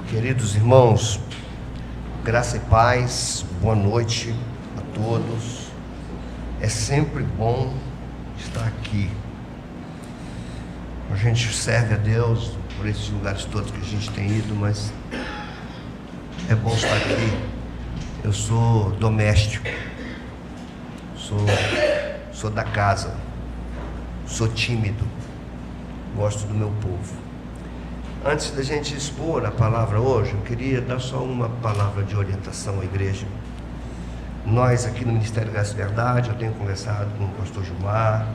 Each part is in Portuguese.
Queridos irmãos, graça e paz, boa noite a todos. É sempre bom estar aqui. A gente serve a Deus por esses lugares todos que a gente tem ido, mas é bom estar aqui. Eu sou doméstico, sou da casa, sou tímido, gosto do meu povo. Antes da gente expor a palavra hoje, eu queria dar só uma palavra de orientação à igreja. Nós aqui no Ministério Graça e Verdade, eu tenho conversado com o pastor Gilmar,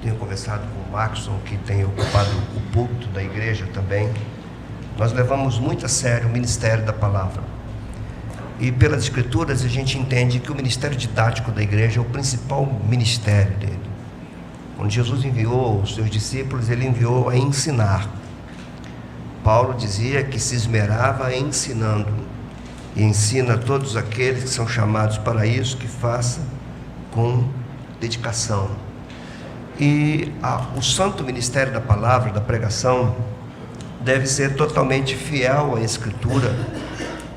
tenho conversado com o Maxson, que tem ocupado o púlpito da igreja também. Nós levamos muito a sério o ministério da palavra. E pelas escrituras a gente entende que o ministério didático da igreja é o principal ministério dele. Quando Jesus enviou os seus discípulos, ele enviou a ensinar. Paulo dizia que se esmerava ensinando, e ensina a todos aqueles que são chamados para isso, que faça com dedicação. E o santo ministério da palavra, da pregação, deve ser totalmente fiel à Escritura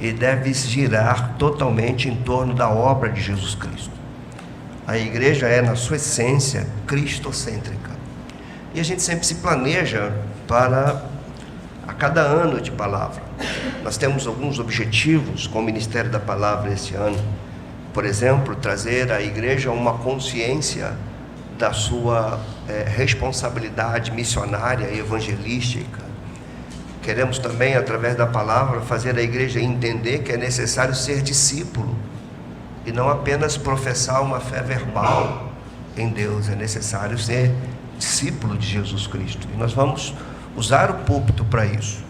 e deve girar totalmente em torno da obra de Jesus Cristo. A igreja é, na sua essência, cristocêntrica. E a gente sempre se planeja para a cada ano de palavra. Nós temos alguns objetivos com o Ministério da Palavra esse ano. Por exemplo, trazer à igreja uma consciência da sua responsabilidade missionária e evangelística. Queremos também, através da palavra, fazer a igreja entender que é necessário ser discípulo e não apenas professar uma fé verbal em Deus. É necessário ser discípulo de Jesus Cristo. E nós vamos usar o púlpito para isso.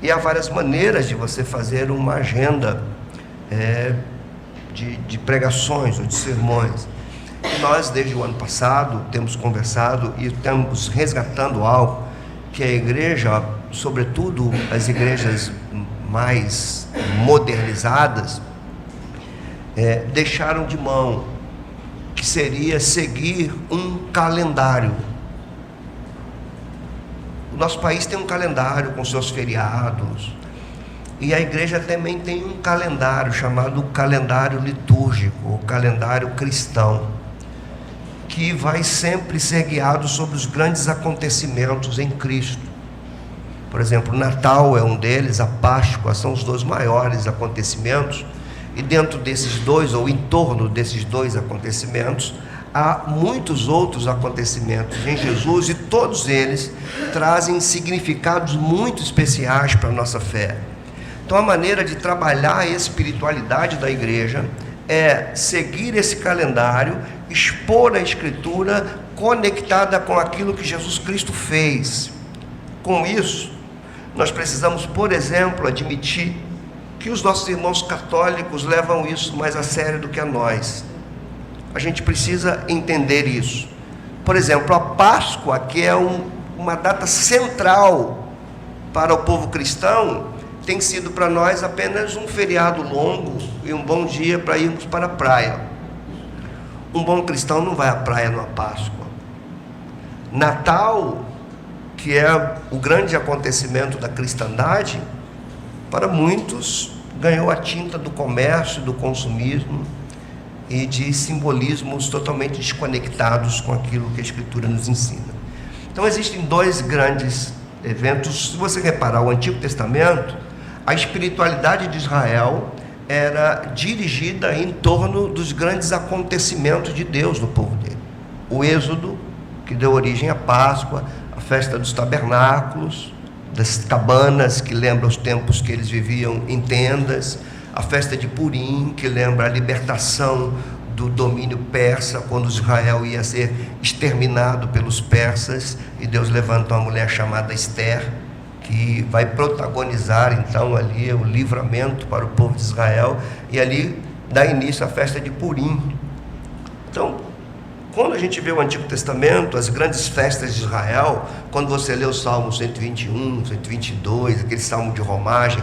E há várias maneiras de você fazer uma agenda de pregações ou de sermões. E nós, desde o ano passado, temos conversado e estamos resgatando algo que a igreja, sobretudo as igrejas mais modernizadas, deixaram de mão, que seria seguir um calendário. O nosso país tem um calendário com seus feriados, e a igreja também tem um calendário chamado calendário litúrgico, ou calendário cristão, que vai sempre ser guiado sobre os grandes acontecimentos em Cristo. Por exemplo, o Natal é um deles, a Páscoa são os dois maiores acontecimentos, e dentro desses dois, ou em torno desses dois acontecimentos, há muitos outros acontecimentos em Jesus, e todos eles trazem significados muito especiais para a nossa fé. Então a maneira de trabalhar a espiritualidade da igreja é seguir esse calendário, expor a Escritura conectada com aquilo que Jesus Cristo fez. Com isso, nós precisamos, por exemplo, admitir que os nossos irmãos católicos levam isso mais a sério do que a nós. A gente precisa entender isso. Por exemplo, a Páscoa, que é uma data central para o povo cristão, tem sido para nós apenas um feriado longo e um bom dia para irmos para a praia. Um bom cristão não vai à praia numa Páscoa. Natal, que é o grande acontecimento da cristandade, para muitos ganhou a tinta do comércio, do consumismo e de simbolismos totalmente desconectados com aquilo que a Escritura nos ensina. Então existem dois grandes eventos. Se você reparar, o Antigo Testamento, a espiritualidade de Israel era dirigida em torno dos grandes acontecimentos de Deus no povo dele. O Êxodo, que deu origem à Páscoa, a festa dos tabernáculos, das cabanas, que lembra os tempos que eles viviam em tendas, a festa de Purim, que lembra a libertação do domínio persa, quando Israel ia ser exterminado pelos persas, e Deus levanta uma mulher chamada Esther, que vai protagonizar então ali o livramento para o povo de Israel, e ali dá início à festa de Purim. Então, quando a gente vê o Antigo Testamento, as grandes festas de Israel, quando você lê o Salmo 121, 122, aquele salmo de romagem,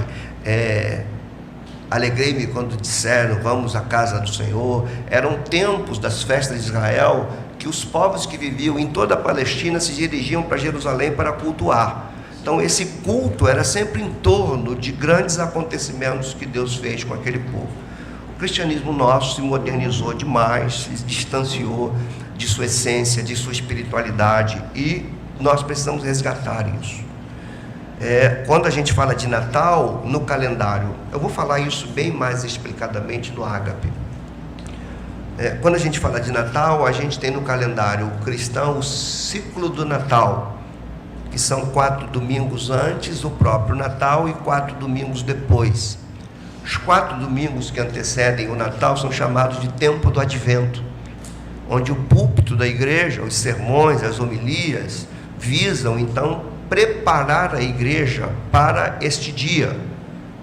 alegrei-me quando disseram, vamos à casa do Senhor. Eram tempos das festas de Israel que os povos que viviam em toda a Palestina se dirigiam para Jerusalém para cultuar. Então esse culto era sempre em torno de grandes acontecimentos que Deus fez com aquele povo. O cristianismo nosso se modernizou demais, se distanciou de sua essência, de sua espiritualidade, e nós precisamos resgatar isso. Quando a gente fala de Natal no calendário, eu vou falar isso bem mais explicadamente no Ágape. Quando a gente fala de Natal, a gente tem no calendário cristão o ciclo do Natal, que são 4 domingos antes do próprio Natal e 4 domingos depois. Os 4 domingos que antecedem o Natal são chamados de tempo do Advento, onde o púlpito da igreja, os sermões, as homilias, visam então preparar a igreja para este dia,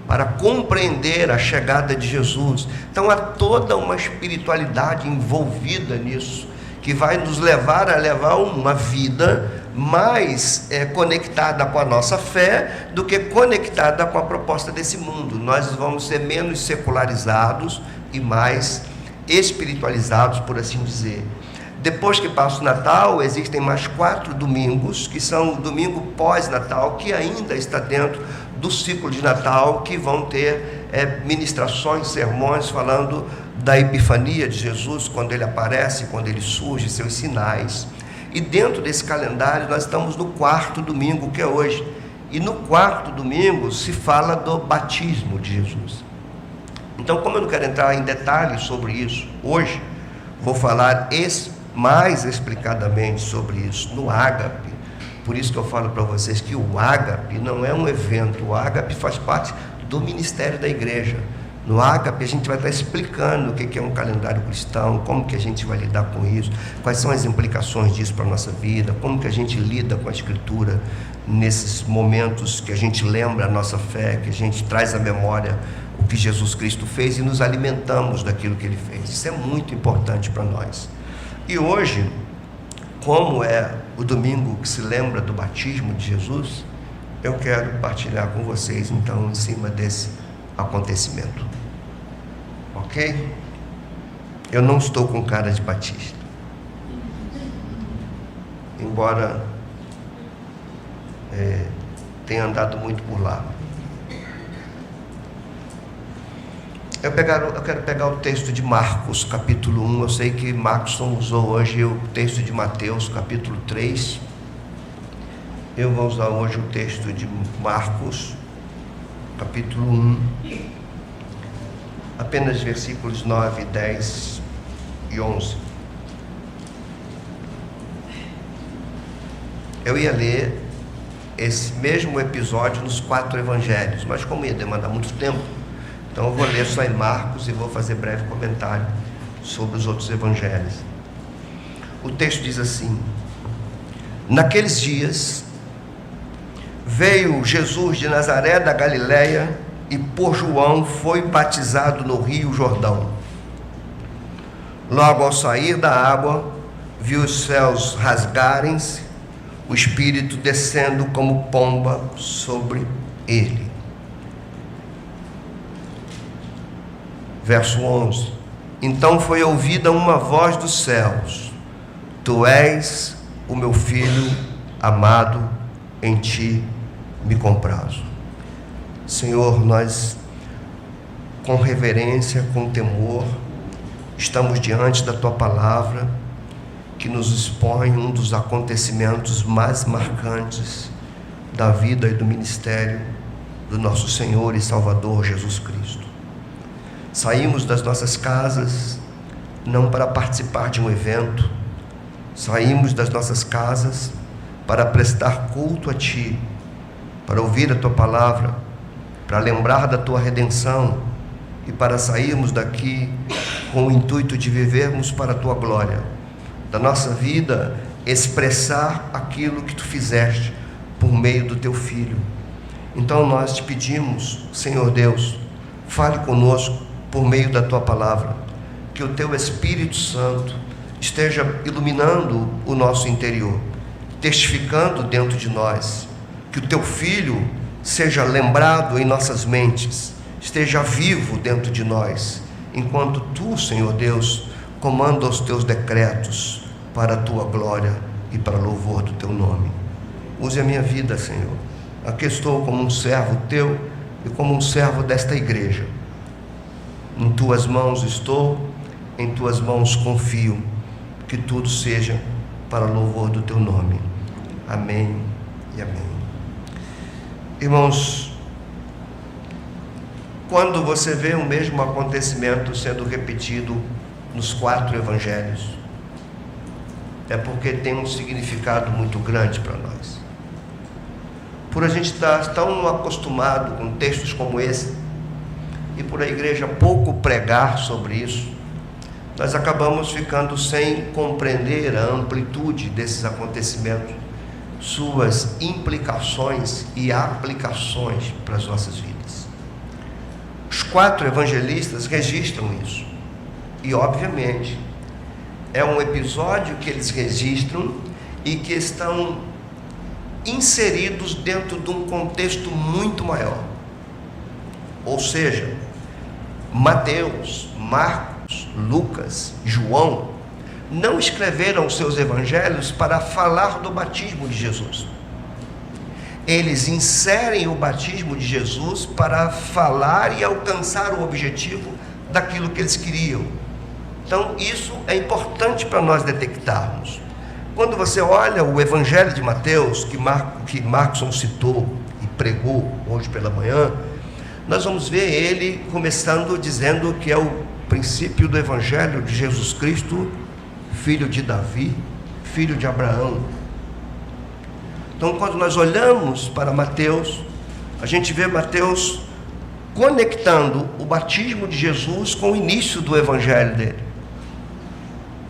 para compreender a chegada de Jesus. Então há toda uma espiritualidade envolvida nisso, que vai nos levar a levar uma vida mais conectada com a nossa fé do que conectada com a proposta desse mundo. Nós vamos ser menos secularizados e mais espiritualizados, por assim dizer. Depois que passa o Natal, existem mais 4 domingos, que são o domingo pós-Natal, que ainda está dentro do ciclo de Natal, que vão ter ministrações, sermões falando da epifania de Jesus, quando ele aparece, quando ele surge, seus sinais. E dentro desse calendário nós estamos no 4º domingo, que é hoje. E no 4º domingo se fala do batismo de Jesus. Então, como eu não quero entrar em detalhes sobre isso hoje, vou falar mais explicadamente sobre isso no Ágape. Por isso que eu falo para vocês que o Ágape não é um evento, o Ágape faz parte do ministério da igreja. No Ágape a gente vai estar explicando o que é um calendário cristão, como que a gente vai lidar com isso, quais são as implicações disso para a nossa vida, como que a gente lida com a Escritura nesses momentos que a gente lembra a nossa fé, que a gente traz à memória o que Jesus Cristo fez e nos alimentamos daquilo que ele fez. Isso é muito importante para nós. E hoje, como é o domingo que se lembra do batismo de Jesus, eu quero partilhar com vocês então em cima desse acontecimento. Ok? Eu não estou com cara de batista, embora tenha andado muito por lá. Eu quero pegar o texto de Marcos, capítulo 1. Eu sei que Marcos usou hoje o texto de Mateus, capítulo 3. Eu vou usar hoje o texto de Marcos, capítulo 1. Apenas versículos 9, 10 e 11. Eu ia ler esse mesmo episódio nos 4 evangelhos, mas como ia demandar muito tempo, então eu vou ler só em Marcos e vou fazer breve comentário sobre os outros evangelhos. O texto diz assim: naqueles dias veio Jesus de Nazaré da Galileia e por João foi batizado no rio Jordão. Logo ao sair da água, viu os céus rasgarem-se, o Espírito descendo como pomba sobre ele. Verso 11: então foi ouvida uma voz dos céus: tu és o meu filho amado, em ti me comprazo. Senhor, nós com reverência, com temor, estamos diante da tua palavra, que nos expõe um dos acontecimentos mais marcantes da vida e do ministério do nosso Senhor e Salvador Jesus Cristo. Saímos das nossas casas não para participar de um evento, saímos das nossas casas para prestar culto a Ti, para ouvir a Tua palavra, para lembrar da Tua redenção e para sairmos daqui com o intuito de vivermos para a Tua glória, da nossa vida expressar aquilo que Tu fizeste por meio do Teu Filho. Então nós te pedimos, Senhor Deus, fale conosco por meio da Tua palavra, que o Teu Espírito Santo esteja iluminando o nosso interior, testificando dentro de nós, que o Teu Filho seja lembrado em nossas mentes, esteja vivo dentro de nós, enquanto Tu, Senhor Deus, comanda os Teus decretos para a Tua glória e para louvor do Teu nome. Use a minha vida, Senhor, aqui estou como um servo teu e como um servo desta igreja. Em tuas mãos estou, em tuas mãos confio, que tudo seja para louvor do teu nome. Amém e amém. Irmãos, quando você vê o mesmo acontecimento sendo repetido nos 4 evangelhos, é porque tem um significado muito grande para nós. Por a gente estar tão acostumado com textos como esse, e por a igreja pouco pregar sobre isso, nós acabamos ficando sem compreender a amplitude desses acontecimentos, suas implicações e aplicações para as nossas vidas. Os 4 evangelistas registram isso, e obviamente é um episódio que eles registram e que estão inseridos dentro de um contexto muito maior. Ou seja, Mateus, Marcos, Lucas, João não escreveram seus evangelhos para falar do batismo de Jesus. Eles inserem o batismo de Jesus para falar e alcançar o objetivo daquilo que eles queriam. Então, isso é importante para nós detectarmos. Quando você olha o Evangelho de Mateus, que Marcos citou e pregou hoje pela manhã, nós vamos ver ele começando dizendo que é o princípio do Evangelho de Jesus Cristo, filho de Davi, filho de Abraão. Então, quando nós olhamos para Mateus, a gente vê Mateus conectando o batismo de Jesus com o início do Evangelho dele.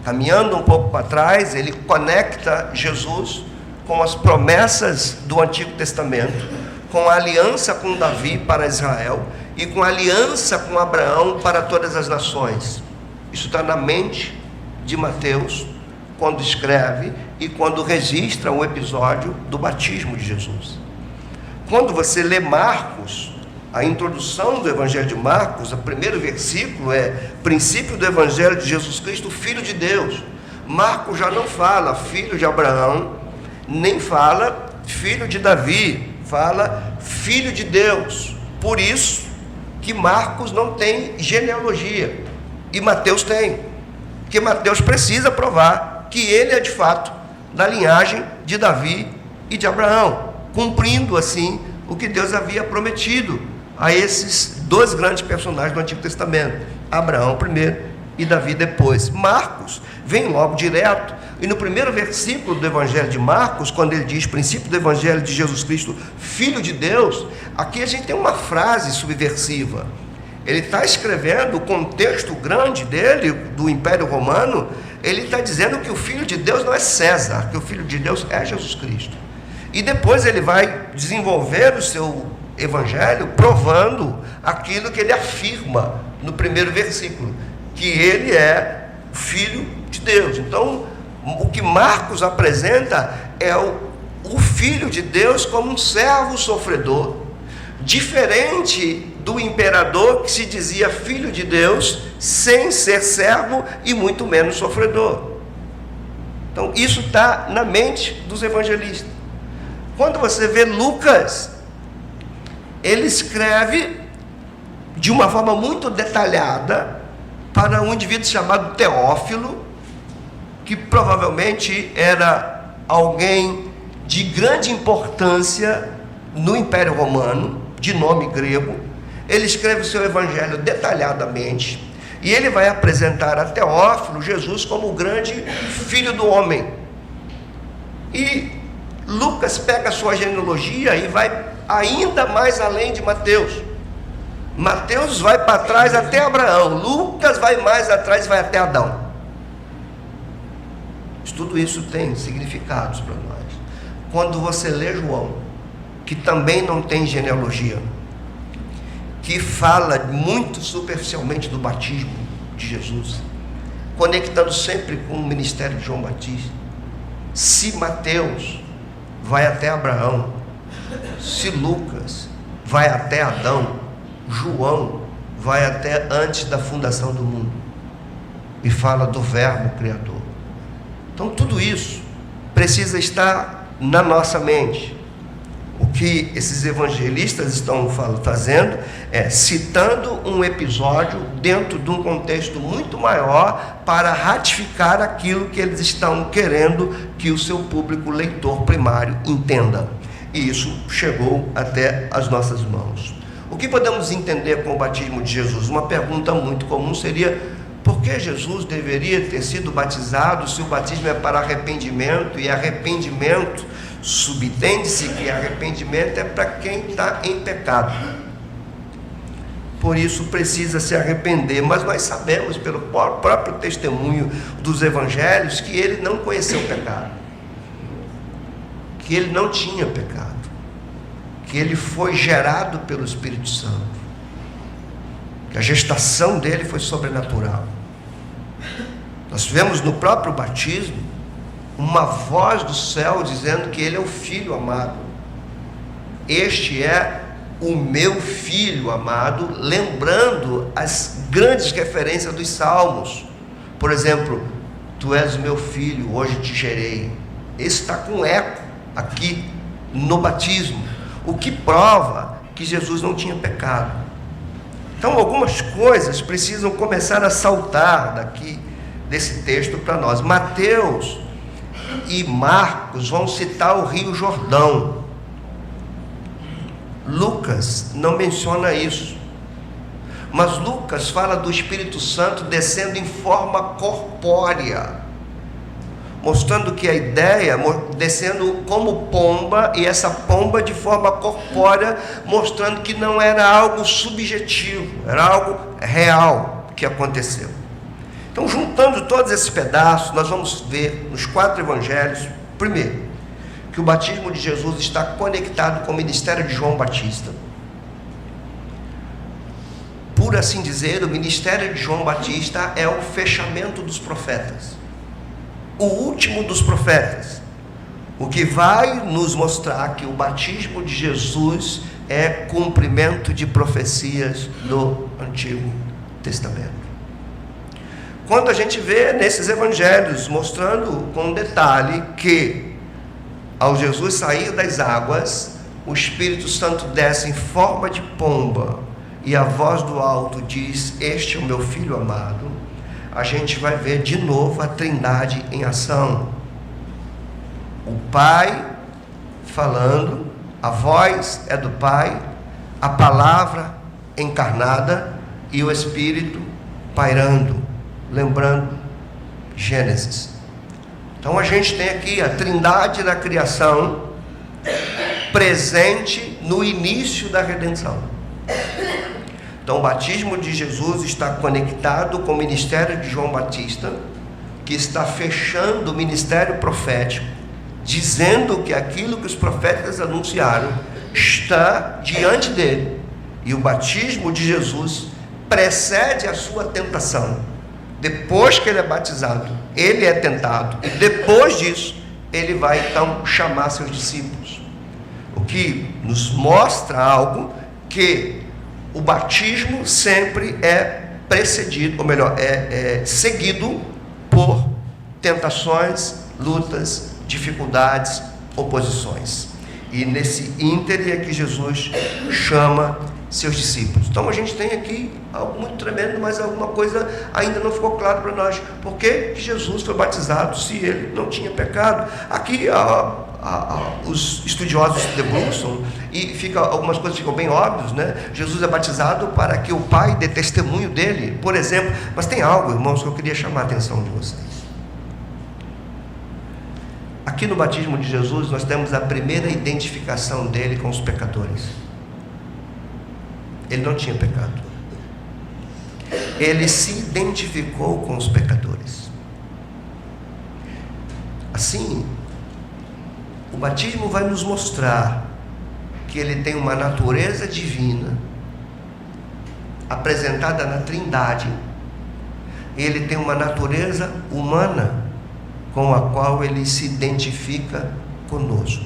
Caminhando um pouco para trás, ele conecta Jesus com as promessas do Antigo Testamento, com a aliança com Davi para Israel e com a aliança com Abraão para todas as nações. Isso está na mente de Mateus quando escreve e quando registra o episódio do batismo de Jesus. Quando você lê Marcos, a introdução do Evangelho de Marcos, o primeiro versículo é princípio do Evangelho de Jesus Cristo, Filho de Deus. Marcos já não fala filho de Abraão, nem fala filho de Davi, fala filho de Deus. Por isso que Marcos não tem genealogia e Mateus tem, porque Mateus precisa provar que ele é de fato da linhagem de Davi e de Abraão, cumprindo assim o que Deus havia prometido a esses 2 grandes personagens do Antigo Testamento, Abraão primeiro e Davi depois. Marcos vem logo direto, e no primeiro versículo do Evangelho de Marcos, quando ele diz princípio do Evangelho de Jesus Cristo, Filho de Deus, aqui a gente tem uma frase subversiva. Ele está escrevendo o contexto grande dele, do Império Romano. Ele está dizendo que o Filho de Deus não é César, que o Filho de Deus é Jesus Cristo. E depois ele vai desenvolver o seu Evangelho provando aquilo que ele afirma no primeiro versículo, que ele é Filho de Deus. Então, o que Marcos apresenta é o Filho de Deus como um servo sofredor, diferente do imperador que se dizia filho de Deus sem ser servo e muito menos sofredor. Então, isso está na mente dos evangelistas. Quando você vê Lucas, ele escreve de uma forma muito detalhada para um indivíduo chamado Teófilo, que provavelmente era alguém de grande importância no Império Romano, de nome grego. Ele escreve o seu evangelho detalhadamente, e ele vai apresentar a Teófilo Jesus como o grande filho do homem. E Lucas pega a sua genealogia e vai ainda mais além de Mateus. Mateus vai para trás até Abraão, Lucas vai mais atrás, vai até Adão. Tudo isso tem significados para nós. Quando você lê João, que também não tem genealogia, que fala muito superficialmente do batismo de Jesus, conectando sempre com o ministério de João Batista. Se Mateus vai até Abraão, se Lucas vai até Adão, João vai até antes da fundação do mundo e fala do verbo criador. Então tudo isso precisa estar na nossa mente. O que esses evangelistas estão fazendo é citando um episódio dentro de um contexto muito maior para ratificar aquilo que eles estão querendo que o seu público leitor primário entenda. E isso chegou até as nossas mãos. O que podemos entender com o batismo de Jesus? Uma pergunta muito comum seria: por que Jesus deveria ter sido batizado se o batismo é para arrependimento, e arrependimento, subentende-se que arrependimento é para quem está em pecado? Por isso precisa se arrepender. Mas nós sabemos pelo próprio testemunho dos evangelhos que ele não conheceu o pecado, que ele não tinha pecado, que ele foi gerado pelo Espírito Santo, que a gestação dele foi sobrenatural. Nós vemos no próprio batismo uma voz do céu dizendo que ele é o Filho amado. Este é o meu Filho amado, lembrando as grandes referências dos Salmos. Por exemplo, tu és o meu filho, hoje te gerei. Esse está com eco aqui no batismo, o que prova que Jesus não tinha pecado. Então algumas coisas precisam começar a saltar daqui desse texto para nós. Mateus e Marcos vão citar o Rio Jordão. Lucas não menciona isso, mas Lucas fala do Espírito Santo descendo em forma corpórea, mostrando que a ideia, descendo como pomba, e essa pomba de forma corpórea, mostrando que não era algo subjetivo, era algo real que aconteceu. Então, juntando todos esses pedaços, nós vamos ver nos 4 evangelhos, primeiro, que o batismo de Jesus está conectado com o ministério de João Batista. Por assim dizer, o ministério de João Batista é o fechamento dos profetas, o último dos profetas, o que vai nos mostrar que o batismo de Jesus é cumprimento de profecias do Antigo Testamento. Quando a gente vê nesses evangelhos mostrando com detalhe que ao Jesus sair das águas, o Espírito Santo desce em forma de pomba e a voz do alto diz: este é o meu Filho amado, a gente vai ver de novo a Trindade em ação. O Pai falando, a voz é do Pai, a palavra encarnada e o Espírito pairando, lembrando Gênesis. Então a gente tem aqui a Trindade da criação presente no início da redenção. Então o batismo de Jesus está conectado com o ministério de João Batista, que está fechando o ministério profético, dizendo que aquilo que os profetas anunciaram está diante dele. E o batismo de Jesus precede a sua tentação. Depois que ele é batizado, ele é tentado, e depois disso ele vai então chamar seus discípulos, o que nos mostra algo, que o batismo sempre é precedido, ou melhor, é seguido por tentações, lutas, dificuldades, oposições. E nesse íntere é que Jesus chama seus discípulos. Então a gente tem aqui algo muito tremendo, mas alguma coisa ainda não ficou claro para nós. Por que Jesus foi batizado se ele não tinha pecado? Aqui os estudiosos debruçam e algumas coisas ficam bem óbvias, né? Jesus é batizado para que o Pai dê testemunho dele, por exemplo. Mas tem algo, irmãos, que eu queria chamar a atenção de vocês. Aqui no batismo de Jesus nós temos a primeira identificação dele com os pecadores. Ele não tinha pecado. Ele se identificou com os pecadores. Assim, o batismo vai nos mostrar que ele tem uma natureza divina apresentada na Trindade. Ele tem uma natureza humana com a qual ele se identifica conosco.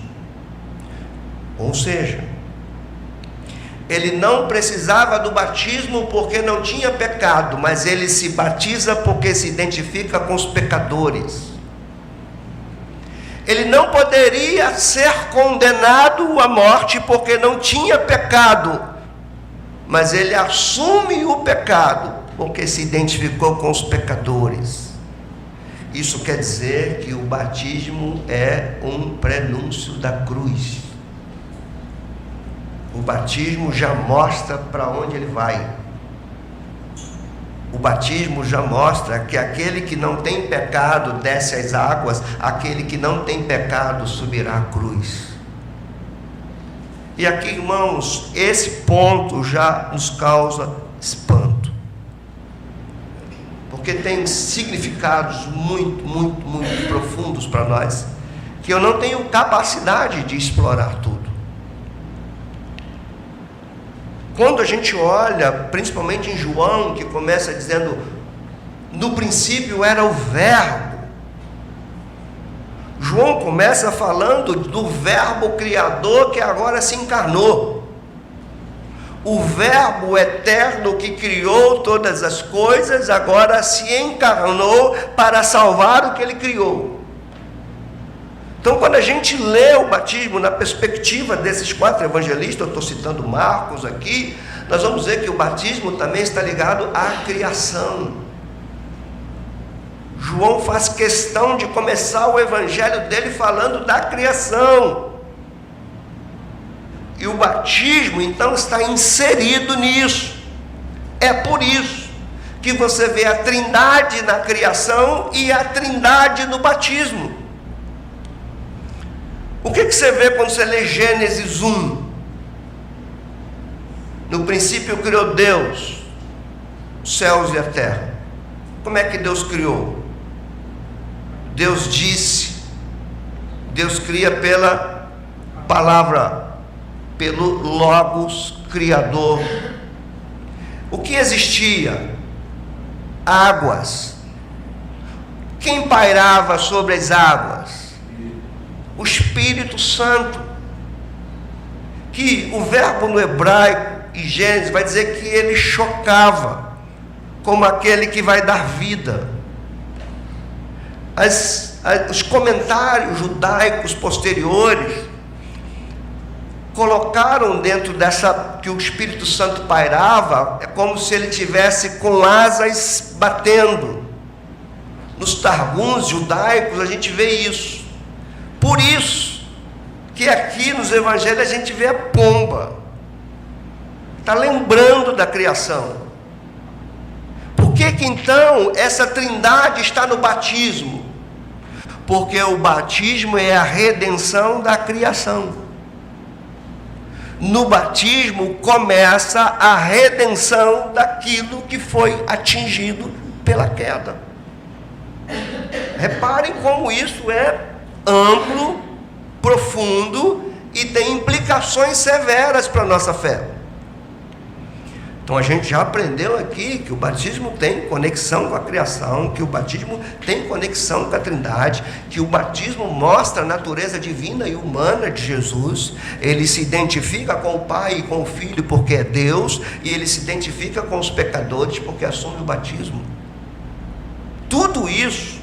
Ou seja, ele não precisava do batismo porque não tinha pecado, mas ele se batiza porque se identifica com os pecadores. Ele não poderia ser condenado à morte porque não tinha pecado, mas ele assume o pecado porque se identificou com os pecadores. Isso quer dizer que o batismo é um prenúncio da cruz. O batismo já mostra para onde ele vai. O batismo já mostra que aquele que não tem pecado desce às águas, aquele que não tem pecado subirá à cruz. E aqui, irmãos, esse ponto já nos causa espanto, porque tem significados muito, muito, muito profundos para nós, que eu não tenho capacidade de explorar tudo. Quando a gente olha, principalmente em João, que começa dizendo, no princípio era o Verbo. João começa falando do Verbo Criador que agora se encarnou. O Verbo eterno que criou todas as coisas, agora se encarnou para salvar o que ele criou. Então, quando a gente lê o batismo na perspectiva desses 4 evangelistas, eu estou citando Marcos aqui, nós vamos ver que o batismo também está ligado à criação. João faz questão de começar o evangelho dele falando da criação. E o batismo, então, está inserido nisso. É por isso que você vê a Trindade na criação e a Trindade no batismo. O que você vê quando você lê Gênesis 1? No princípio criou Deus os céus e a terra. Como é que Deus criou? Deus disse. Deus cria pela palavra, pelo Logos Criador. O que existia? Águas. Quem pairava sobre as águas? O Espírito Santo, que o verbo no hebraico e Gênesis vai dizer que ele chocava, como aquele que vai dar vida. Os comentários judaicos posteriores colocaram dentro dessa, que o Espírito Santo pairava, é como se ele tivesse com asas batendo. Nos targuns judaicos a gente vê isso. Por isso que aqui nos evangelhos a gente vê a pomba. Está lembrando da criação. Por que então essa trindade está no batismo? Porque o batismo é a redenção da criação. No batismo começa a redenção daquilo que foi atingido pela queda. Reparem como isso é amplo, profundo e tem implicações severas para a nossa fé. Então a gente já aprendeu aqui que o batismo tem conexão com a criação, que o batismo tem conexão com a Trindade, que o batismo mostra a natureza divina e humana de Jesus. Ele se identifica com o Pai e com o Filho porque é Deus, e ele se identifica com os pecadores porque assume o batismo. Tudo isso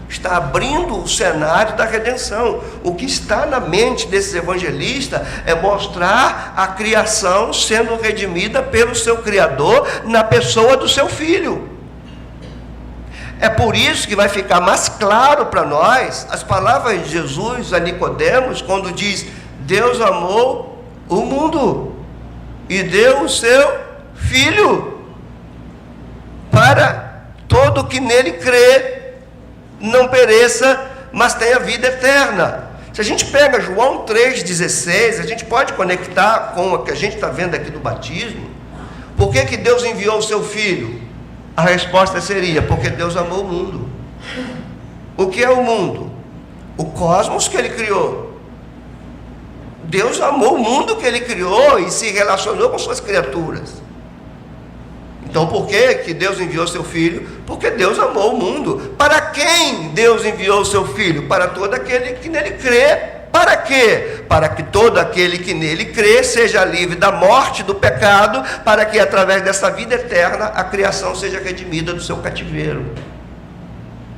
está abrindo o cenário da redenção. O que está na mente desses evangelistas é mostrar a criação sendo redimida pelo seu Criador na pessoa do seu Filho. É por isso que vai ficar mais claro para nós as palavras de Jesus a Nicodemos, quando diz: Deus amou o mundo e deu o seu Filho para todo que nele crê não pereça, mas tenha vida eterna. Se a gente pega João 3,16, a gente pode conectar com o que a gente está vendo aqui do batismo. Por que Deus enviou o seu Filho? A resposta seria: porque Deus amou o mundo. O que é o mundo? O cosmos que ele criou. Deus amou o mundo que ele criou e se relacionou com suas criaturas. Então, por que Deus enviou seu Filho? Porque Deus amou o mundo. Para quem Deus enviou o seu Filho? Para todo aquele que nele crê. Para quê? Para que todo aquele que nele crê seja livre da morte, do pecado, para que através dessa vida eterna a criação seja redimida do seu cativeiro.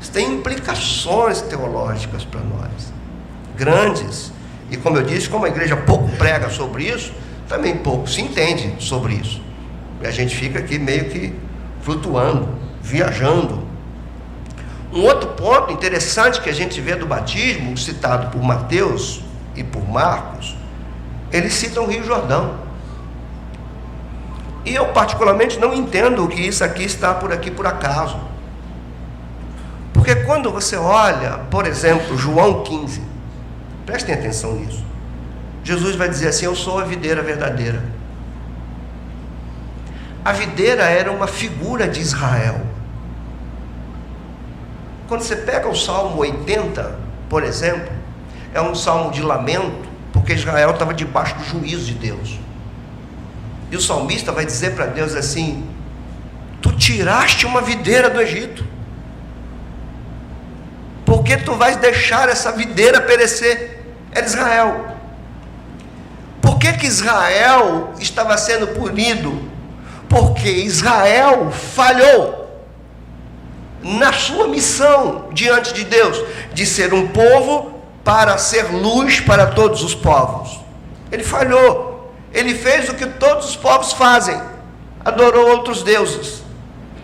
Isso tem implicações teológicas para nós. grandes. E como eu disse, como a igreja pouco prega sobre isso, também pouco se entende sobre isso. E a gente fica aqui meio que flutuando, viajando. Um outro ponto interessante que a gente vê do batismo, citado por Mateus e por Marcos, eles citam o Rio Jordão. E eu particularmente não entendo que isso aqui está por aqui por acaso. Porque quando você olha, por exemplo, João 15, prestem atenção nisso. Jesus vai dizer assim: eu sou a videira verdadeira. A videira era uma figura de Israel. Quando você pega o Salmo 80, por exemplo, é um salmo de lamento, porque Israel estava debaixo do juízo de Deus. E o salmista vai dizer para Deus assim: tu tiraste uma videira do Egito, porque tu vais deixar essa videira perecer? Era Israel. Por que Israel estava sendo punido? Porque Israel falhou na sua missão diante de Deus, de ser um povo para ser luz para todos os povos. Ele falhou. Ele fez o que todos os povos fazem: adorou outros deuses,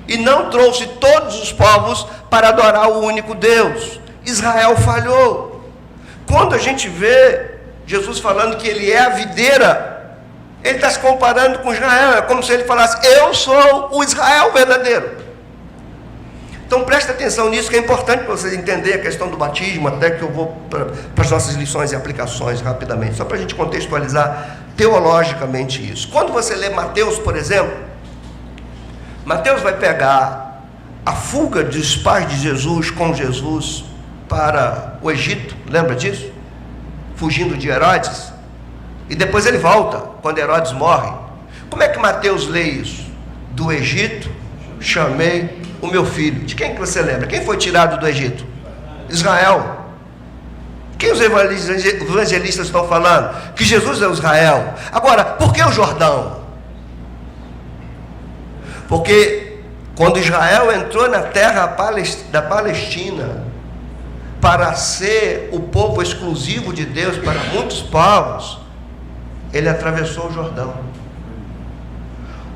e não trouxe todos os povos para adorar o único Deus. Israel falhou. Quando a gente vê Jesus falando que ele é a videira, ele está se comparando com Israel. É como se ele falasse: eu sou o Israel verdadeiro. Então presta atenção nisso, que é importante para vocês entenderem a questão do batismo, até que eu vou para as nossas lições e aplicações rapidamente, só para a gente contextualizar teologicamente isso. Quando você lê Mateus, por exemplo, Mateus vai pegar a fuga dos pais de Jesus com Jesus para o Egito, lembra disso? Fugindo de Herodes, e depois ele volta, quando Herodes morre. Como é que Mateus lê isso? Do Egito chamei o meu filho. De quem que você lembra? Quem foi tirado do Egito? Israel. Quem os evangelistas estão falando? Que Jesus é o Israel. Agora, por que o Jordão? Porque quando Israel entrou na terra da Palestina para ser o povo exclusivo de Deus para muitos povos, ele atravessou o Jordão.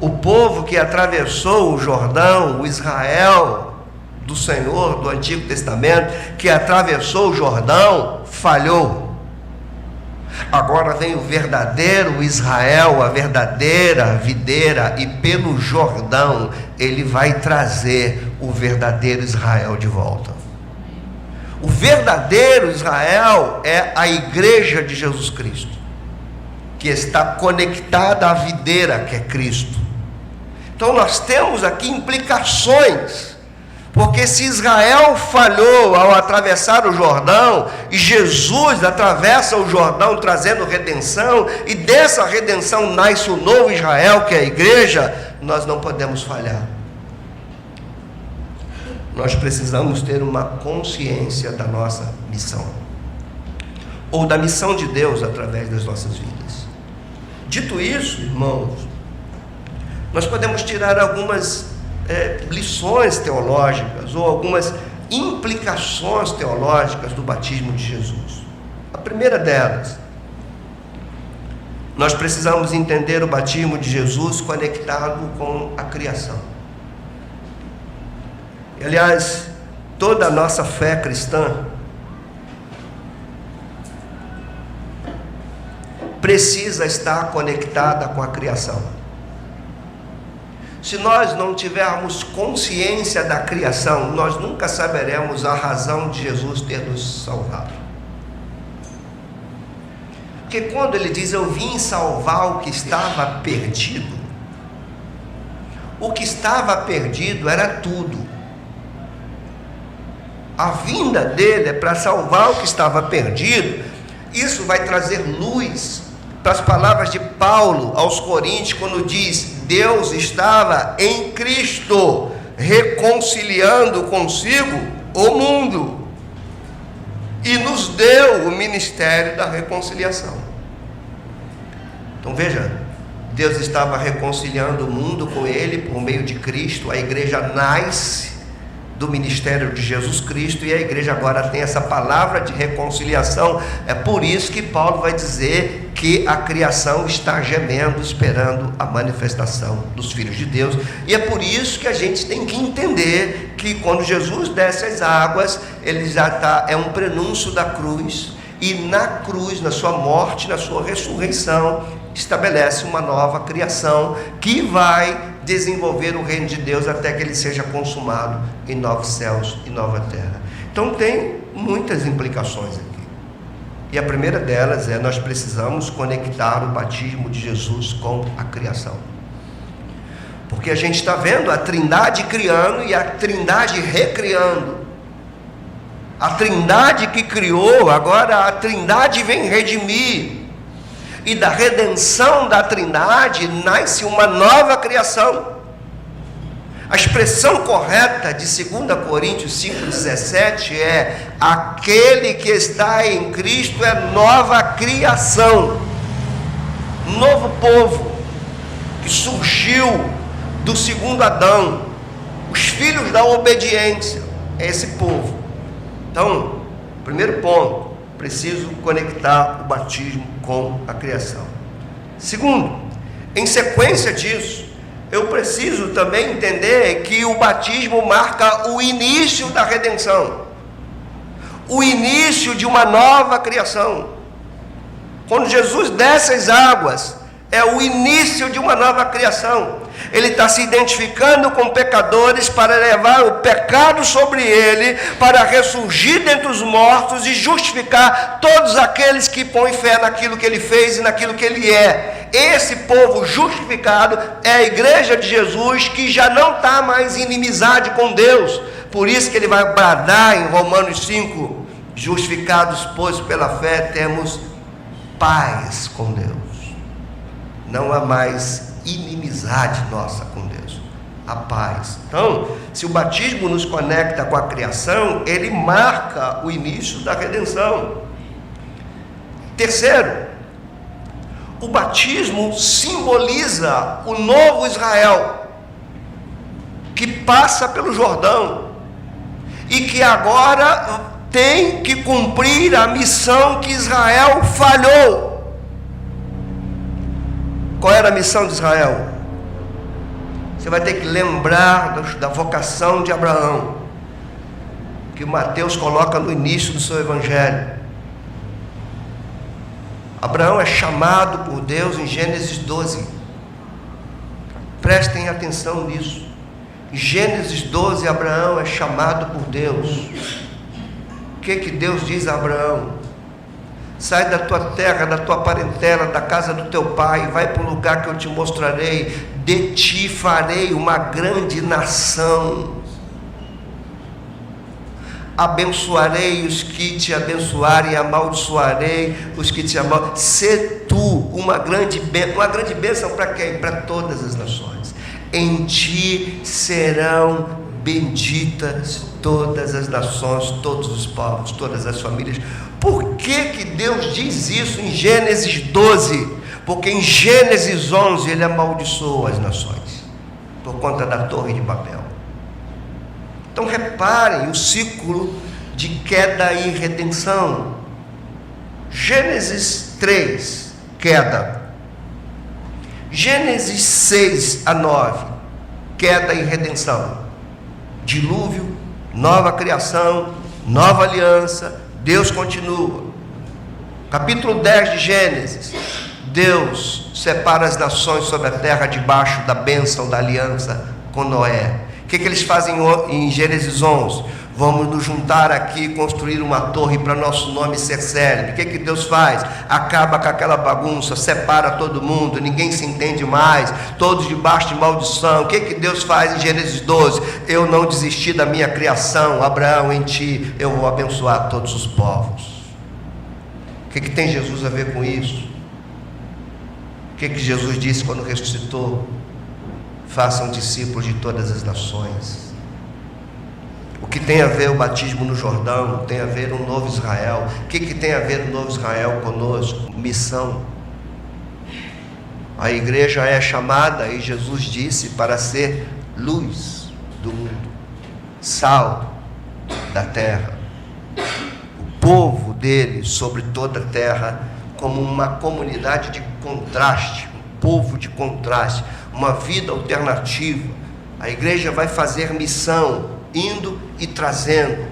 O povo que atravessou o Jordão, o Israel do Senhor do Antigo Testamento, que atravessou o Jordão, falhou. Agora vem o verdadeiro Israel, a verdadeira videira, e pelo Jordão ele vai trazer o verdadeiro Israel de volta. O verdadeiro Israel é a igreja de Jesus Cristo, que está conectada à videira que é Cristo. Então nós temos aqui implicações, porque se Israel falhou ao atravessar o Jordão, e Jesus atravessa o Jordão trazendo redenção, e dessa redenção nasce o novo Israel, que é a igreja, nós não podemos falhar. Nós precisamos ter uma consciência da nossa missão, ou da missão de Deus através das nossas vidas. Dito isso, irmãos, nós podemos tirar algumas lições teológicas, ou algumas implicações teológicas do batismo de Jesus. A primeira delas, nós precisamos entender o batismo de Jesus conectado com a criação. E, aliás, toda a nossa fé cristã precisa estar conectada com a criação. Se nós não tivermos consciência da criação, nós nunca saberemos a razão de Jesus ter nos salvado. Porque quando ele diz: eu vim salvar o que estava perdido, o que estava perdido era tudo. A vinda dele é para salvar o que estava perdido. Isso vai trazer luz para as palavras de Paulo aos Coríntios, quando diz: Deus estava em Cristo, reconciliando consigo o mundo, e nos deu o ministério da reconciliação. Então veja, Deus estava reconciliando o mundo com ele por meio de Cristo. A igreja nasce do ministério de Jesus Cristo, e a igreja agora tem essa palavra de reconciliação. É por isso que Paulo vai dizer que a criação está gemendo, esperando a manifestação dos filhos de Deus. E é por isso que a gente tem que entender que quando Jesus desce as águas, ele já está, é um prenúncio da cruz, e na cruz, na sua morte, na sua ressurreição, estabelece uma nova criação que vai desenvolver o reino de Deus até que ele seja consumado em novos céus e nova terra. Então tem muitas implicações aqui. E a primeira delas é: nós precisamos conectar o batismo de Jesus com a criação. Porque a gente está vendo a Trindade criando e a Trindade recriando. A Trindade que criou, agora a Trindade vem redimir. E da redenção da Trindade nasce uma nova criação. A expressão correta de 2 Coríntios 5,17 é: aquele que está em Cristo é nova criação, novo povo que surgiu do segundo Adão, os filhos da obediência, é esse povo. Então, primeiro ponto, preciso conectar o batismo com a criação. Segundo, em sequência disso, eu preciso também entender que o batismo marca o início da redenção, o início de uma nova criação. Quando Jesus desce as águas, é o início de uma nova criação. Ele está se identificando com pecadores para levar o pecado sobre ele, para ressurgir dentre os mortos e justificar todos aqueles que põem fé naquilo que ele fez e naquilo que ele é. Esse povo justificado é a igreja de Jesus, que já não está mais em inimizade com Deus. Por isso que ele vai bradar em Romanos 5: justificados, pois, pela fé, temos paz com Deus. Não há mais inimizade nossa com Deus, a paz. Então, se o batismo nos conecta com a criação, ele marca o início da redenção. Terceiro, o batismo simboliza o novo Israel, que passa pelo Jordão e que agora tem que cumprir a missão que Israel falhou. Qual era a missão de Israel? Você vai ter que lembrar da vocação de Abraão, que Mateus coloca no início do seu evangelho. Abraão é chamado por Deus em Gênesis 12. Prestem atenção nisso. Em Gênesis 12, Abraão é chamado por Deus. O que Deus diz a Abraão? Sai da tua terra, da tua parentela, da casa do teu pai, vai para o lugar que eu te mostrarei. De ti farei uma grande nação. Abençoarei os que te abençoarem, amaldiçoarei os que te amaldiçoarem. Sê tu uma grande bênção para quem? Para todas as nações. Em ti serão benditas todas as nações, todos os povos, todas as famílias. Por que Deus diz isso em Gênesis 12? Porque em Gênesis 11 ele amaldiçoou as nações, por conta da Torre de Babel. Então reparem o ciclo de queda e redenção. Gênesis 3, queda. Gênesis 6 a 9, queda e redenção. Dilúvio, nova criação, nova aliança. Deus continua. Capítulo 10 de Gênesis: Deus separa as nações sobre a terra debaixo da bênção da aliança com Noé. O que eles fazem em Gênesis 11? Vamos nos juntar aqui e construir uma torre para nosso nome ser célebre. O que Deus faz? Acaba com aquela bagunça, separa todo mundo, ninguém se entende mais, todos debaixo de maldição. O que Deus faz em Gênesis 12? Eu não desisti da minha criação, Abraão, em ti eu vou abençoar todos os povos. O que tem Jesus a ver com isso? O que Jesus disse quando ressuscitou? Façam discípulos de todas as nações. O que tem a ver o batismo no Jordão? Tem a ver um novo Israel. O que tem a ver o novo Israel conosco? Missão. A igreja é chamada, e Jesus disse, para ser luz do mundo, sal da terra, o povo dele sobre toda a terra, como uma comunidade de contraste, um povo de contraste, uma vida alternativa. A igreja vai fazer missão, indo e trazendo,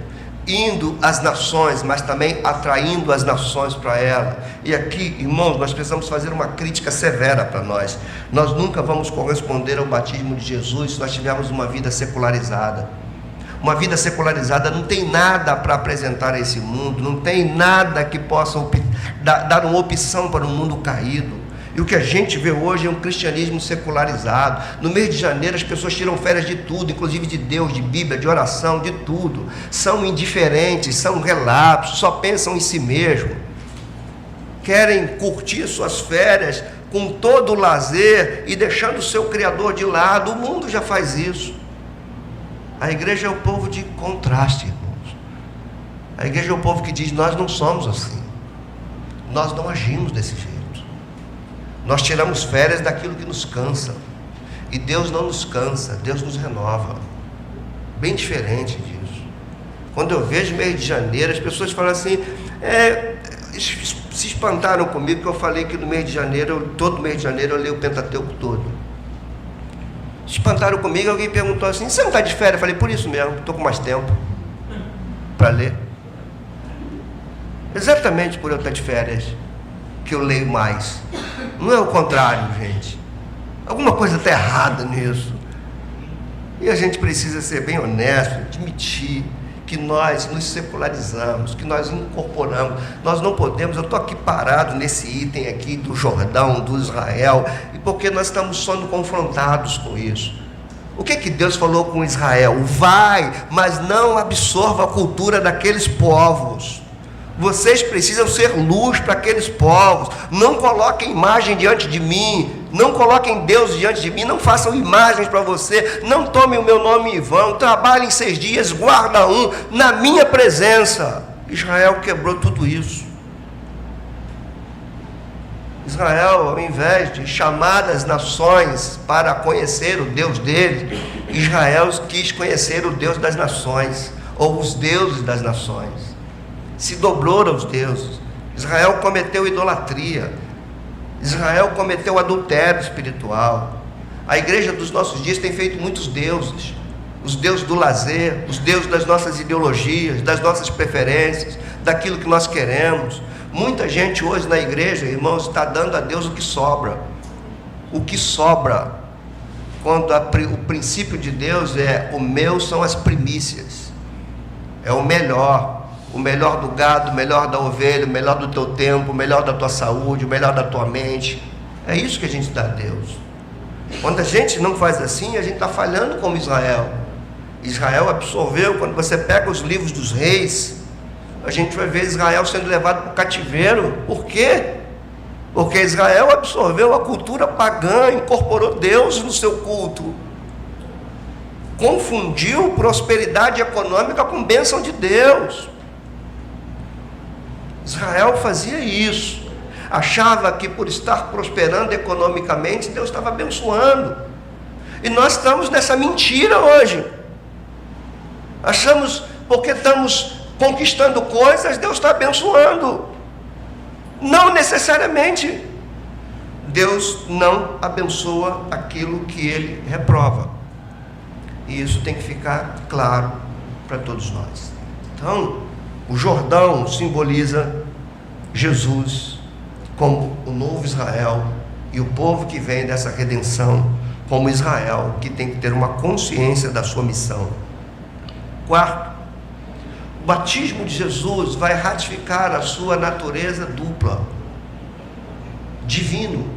indo às nações, mas também atraindo as nações para ela. E aqui, irmãos, nós precisamos fazer uma crítica severa para nós. Nós nunca vamos corresponder ao batismo de Jesus se nós tivermos uma vida secularizada. Uma vida secularizada não tem nada para apresentar a esse mundo, não tem nada que possa dar uma opção para um mundo caído. E o que a gente vê hoje é um cristianismo secularizado. No mês de janeiro as pessoas tiram férias de tudo, inclusive de Deus, de Bíblia, de oração, de tudo. São indiferentes, são relapsos, só pensam em si mesmo. Querem curtir suas férias com todo o lazer e deixando o seu Criador de lado. O mundo já faz isso. A igreja é o povo de contraste, irmãos. A igreja é o povo que diz: nós não somos assim. Nós não agimos desse jeito. Nós tiramos férias daquilo que nos cansa. E Deus não nos cansa, Deus nos renova. Bem diferente disso. Quando eu vejo mês de janeiro, as pessoas falam assim, se espantaram comigo que eu falei que no mês de janeiro, todo mês de janeiro, eu leio o Pentateuco todo. Se espantaram comigo, alguém perguntou assim: você não está de férias? Eu falei: por isso mesmo, estou com mais tempo para ler. Exatamente por eu estar de férias que eu leio mais. Não é o contrário, gente. Alguma coisa está errada nisso. E a gente precisa ser bem honesto, admitir que nós nos secularizamos, que nós incorporamos. Nós não podemos, eu estou aqui parado nesse item aqui do Jordão, do Israel, e porque nós estamos sendo confrontados com isso. O que Deus falou com Israel? Vai, mas não absorva a cultura daqueles povos. Vocês precisam ser luz para aqueles povos. Não coloquem imagem diante de mim. Não coloquem Deus diante de mim. Não façam imagens para você. Não tomem o meu nome em vão. Trabalhem 6 dias, guarda um na minha presença. Israel quebrou tudo isso. Israel, ao invés de chamar as nações para conhecer o Deus dele, Israel quis conhecer o Deus das nações, ou os deuses das nações. Se dobrou aos deuses. Israel cometeu idolatria. Israel cometeu adultério espiritual. A igreja dos nossos dias tem feito muitos deuses. Os deuses do lazer, os deuses das nossas ideologias, das nossas preferências, daquilo que nós queremos. Muita gente hoje na igreja, irmãos, está dando a Deus o que sobra. O que sobra. Quando o princípio de Deus é: o meu são as primícias. É o melhor. O melhor do gado, o melhor da ovelha, o melhor do teu tempo, o melhor da tua saúde, o melhor da tua mente. É isso que a gente dá a Deus. Quando a gente não faz assim, a gente está falhando como Israel. Israel absorveu, quando você pega os livros dos reis, a gente vai ver Israel sendo levado para o cativeiro. Por quê? Porque Israel absorveu a cultura pagã, incorporou Deus no seu culto. Confundiu prosperidade econômica com bênção de Deus. Israel fazia isso, achava que por estar prosperando economicamente, Deus estava abençoando. E nós estamos nessa mentira hoje. Achamos, porque estamos conquistando coisas, Deus está abençoando. Não necessariamente. Deus não abençoa aquilo que Ele reprova. E isso tem que ficar claro para todos nós. Então, o Jordão simboliza Jesus como o novo Israel e o povo que vem dessa redenção como Israel, que tem que ter uma consciência da sua missão. Quarto, o batismo de Jesus vai ratificar a sua natureza dupla. Divino,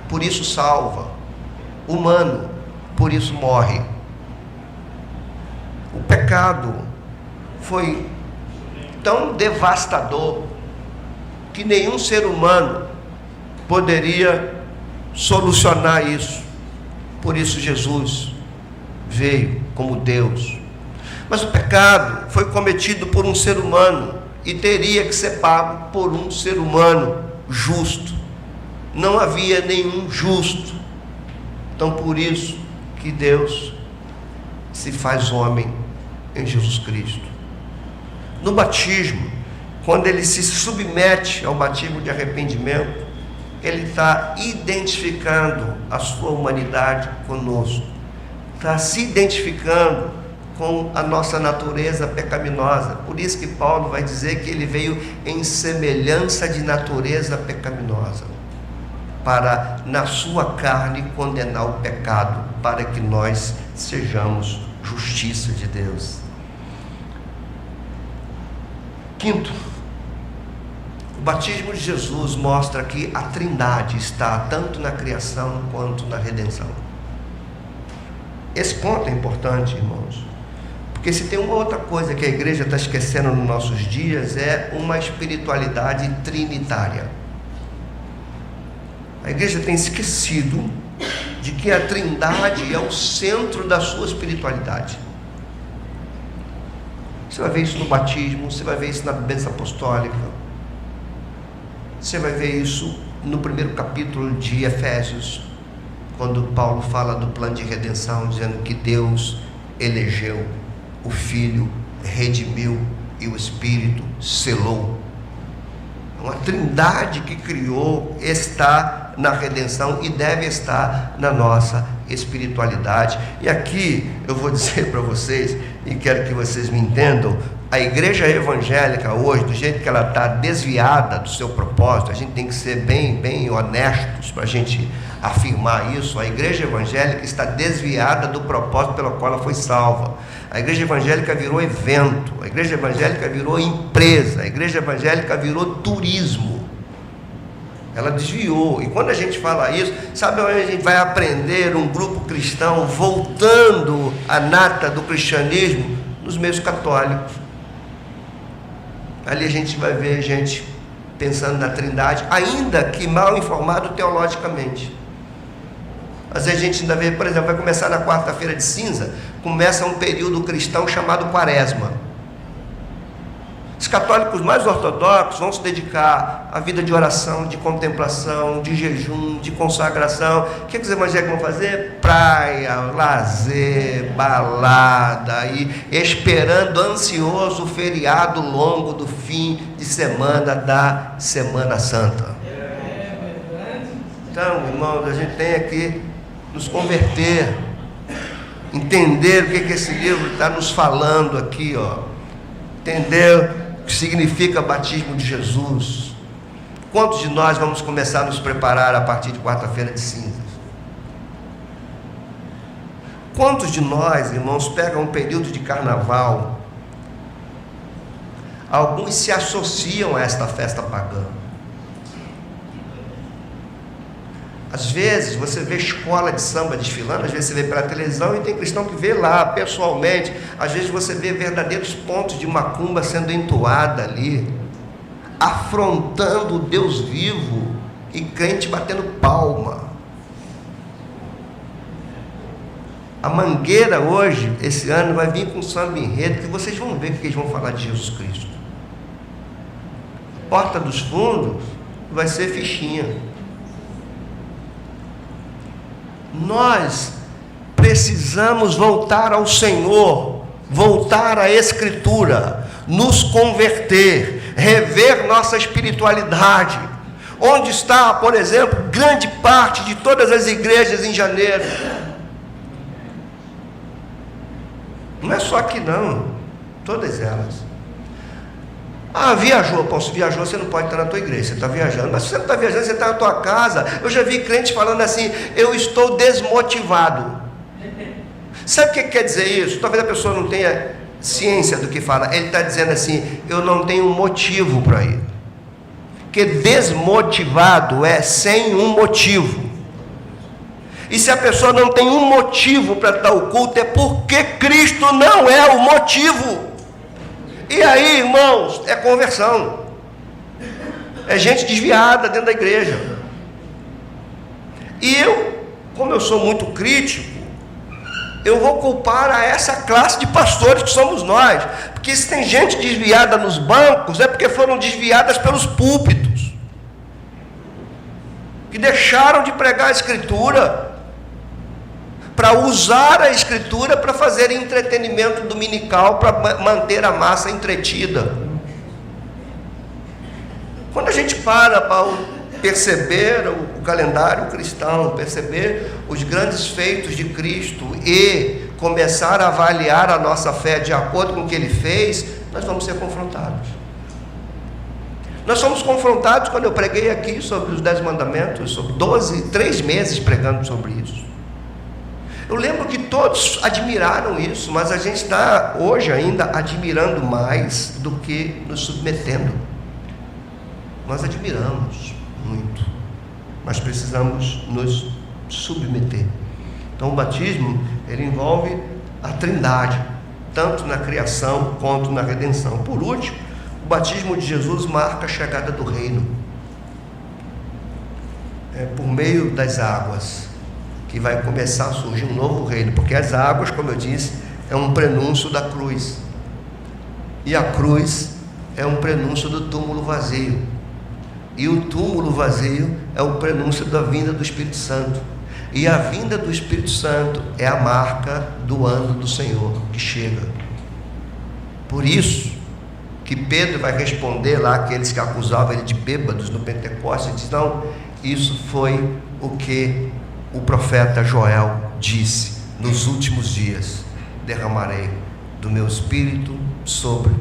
por isso salva. Humano, por isso morre. O pecado foi tão devastador que nenhum ser humano poderia solucionar isso. Por isso Jesus veio como Deus. Mas o pecado foi cometido por um ser humano e teria que ser pago por um ser humano justo. Não havia nenhum justo. Então por isso que Deus se faz homem em Jesus Cristo. No batismo, quando ele se submete ao batismo de arrependimento, ele está identificando a sua humanidade conosco, está se identificando com a nossa natureza pecaminosa. Por isso que Paulo vai dizer que ele veio em semelhança de natureza pecaminosa, para na sua carne condenar o pecado, para que nós sejamos justiça de Deus. Quinto, o batismo de Jesus mostra que a Trindade está tanto na criação quanto na redenção. Esse ponto é importante, irmãos, porque se tem uma outra coisa que a igreja está esquecendo nos nossos dias, é uma espiritualidade trinitária. A igreja tem esquecido de que a Trindade é o centro da sua espiritualidade. Você vai ver isso no batismo, você vai ver isso na bênção apostólica, você vai ver isso no primeiro capítulo de Efésios, quando Paulo fala do plano de redenção, dizendo que Deus elegeu, o Filho redimiu e o Espírito selou. Uma Trindade que criou está na redenção e deve estar na nossa espiritualidade. E aqui eu vou dizer para vocês, e quero que vocês me entendam, a igreja evangélica hoje, do jeito que ela está desviada do seu propósito, a gente tem que ser bem honestos para a gente afirmar isso. A igreja evangélica está desviada do propósito pelo qual ela foi salva. A igreja evangélica virou evento, a igreja evangélica virou empresa, a igreja evangélica virou turismo. Ela desviou. E quando a gente fala isso, sabe onde a gente vai aprender um grupo cristão voltando à nata do cristianismo? Nos meios católicos. Ali a gente vai ver gente pensando na Trindade, ainda que mal informado teologicamente. Às vezes a gente ainda vê, por exemplo, vai começar na quarta-feira de cinza, começa um período cristão chamado Quaresma. Os católicos mais ortodoxos vão se dedicar à vida de oração, de contemplação, de jejum, de consagração. O que os evangélicos vão fazer? Praia, lazer, balada, e esperando ansioso o feriado longo do fim de semana da Semana Santa. Então, irmãos, a gente tem que nos converter, entender o que esse livro está nos falando aqui, entender o que significa batismo de Jesus. Quantos de nós vamos começar a nos preparar a partir de quarta-feira de cinzas? Quantos de nós, irmãos, pegam um período de carnaval? Alguns se associam a esta festa pagã. Às vezes você vê escola de samba desfilando, às vezes você vê pela televisão e tem cristão que vê lá pessoalmente. Às vezes você vê verdadeiros pontos de macumba sendo entoada ali, afrontando o Deus vivo, e crente batendo palma. A Mangueira hoje, esse ano, vai vir com samba enredo, que vocês vão ver que eles vão falar de Jesus Cristo. Porta dos Fundos vai ser fichinha. Nós precisamos voltar ao Senhor, voltar à Escritura, nos converter, rever nossa espiritualidade. Onde está, por exemplo, grande parte de todas as igrejas em janeiro? Não é só aqui não, todas elas. Viajou. Pô, se viajou, você não pode estar na tua igreja, você está viajando. Mas se você não está viajando, você está na tua casa. Eu já vi crentes falando assim: eu estou desmotivado. Sabe o que quer dizer isso? Talvez a pessoa não tenha ciência do que fala. Ele está dizendo assim: eu não tenho motivo para ir. Porque desmotivado é sem um motivo. E se a pessoa não tem um motivo para estar ao culto, é porque Cristo não é o motivo. E aí, irmãos, é conversão. É gente desviada dentro da igreja. E eu, como eu sou muito crítico, eu vou culpar a essa classe de pastores que somos nós. Porque se tem gente desviada nos bancos, é porque foram desviadas pelos púlpitos, que deixaram de pregar a Escritura, para usar a Escritura para fazer entretenimento dominical, para manter a massa entretida. Quando a gente para perceber o calendário cristão, perceber os grandes feitos de Cristo e começar a avaliar a nossa fé de acordo com o que Ele fez, nós vamos ser confrontados. Nós somos confrontados quando eu preguei aqui sobre os 10 mandamentos, sobre 3 meses pregando sobre isso. Eu lembro que todos admiraram isso, mas a gente está hoje ainda admirando mais do que nos submetendo. Nós admiramos muito, mas precisamos nos submeter. Então o batismo, ele envolve a Trindade, tanto na criação quanto na redenção. Por último, o batismo de Jesus marca a chegada do reino. É por meio das águas que vai começar a surgir um novo reino, porque as águas, como eu disse, é um prenúncio da cruz, e a cruz é um prenúncio do túmulo vazio, e o túmulo vazio é o prenúncio da vinda do Espírito Santo, e a vinda do Espírito Santo é a marca do ano do Senhor que chega. Por isso que Pedro vai responder lá aqueles que acusavam ele de bêbados no Pentecostes, e diz: não, isso foi o que o profeta Joel disse: nos últimos dias derramarei do meu Espírito sobre